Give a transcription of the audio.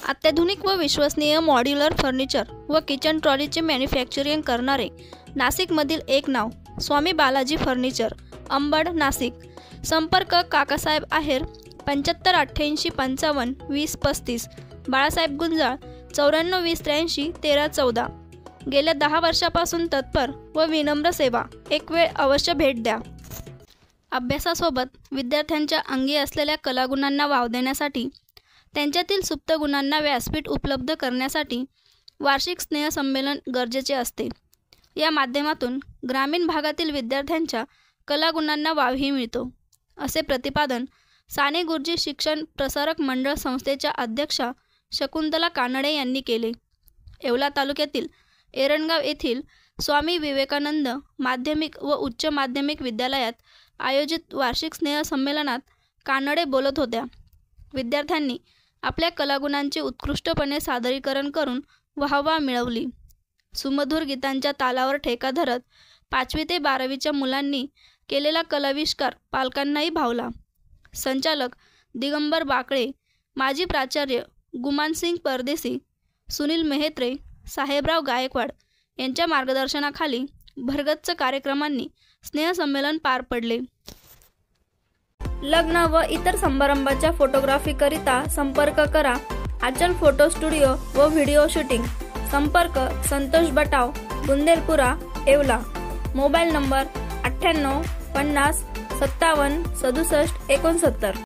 अत्याधुनिक व विश्वसनीय मॉड्युलर फर्निचर व किचन ट्रॉलीचे मॅन्युफॅक्चरिंग करणारे नाशिकमधील एक नाव स्वामी बालाजी फर्निचर, अंबड, नाशिक। संपर्क काकासाहेब आहेर 75 88 55 20 35, बाळासाहेब गुंजाळ 94 20 83 13 14। गेल्या 10 वर्षापासून तत्पर व विनम्र सेवा। एक वेळ अवश्य भेट द्या। अभ्यासासोबत विद्यार्थ्यांच्या अंगी असलेल्या कलागुणांना वाव देण्यासाठी, त्यांच्यातील सुप्त गुणांना व्यासपीठ उपलब्ध करण्यासाठी वार्षिक स्नेहसंमेलन गरजेचे असते। या माध्यमातून ग्रामीण भागातील विद्यार्थ्यांच्या कलागुणांना वावही मिळतो, असे प्रतिपादन साने गुरुजी शिक्षण प्रसारक मंडळ संस्थेच्या अध्यक्षा शकुंतला कानडे यांनी केले। येवला तालुक्यातील एरणगाव येथील स्वामी विवेकानंद माध्यमिक व उच्च माध्यमिक विद्यालयात आयोजित वार्षिक स्नेहसंमेलनात कानडे बोलत होत्या। विद्यार्थ्यांनी आपल्या कलागुणांचे उत्कृष्टपणे सादरीकरण करून वाहवा मिळवली। सुमधुर गीतांच्या तालावर ठेका धरत 5वी ते 12वीच्या मुलांनी केलेला कलाविष्कार पालकांनाही भावला। संचालक दिगंबर बाकळे, माजी प्राचार्य गुमानसिंग परदेसी, सुनील मेहत्रे, साहेबराव गायकवाड यांच्या मार्गदर्शनाखाली भरगच्च कार्यक्रमांनी स्नेहसंमेलन पार पडले। लग्न व इतर समारंभाच्या फोटोग्राफीकरिता संपर्क करा आचल फोटो स्टुडिओ व व्हिडिओ शूटिंग। संपर्क संतोष बटाव, बुंदेलपुरा, येवला। Mobile number 98 50 57 67 69।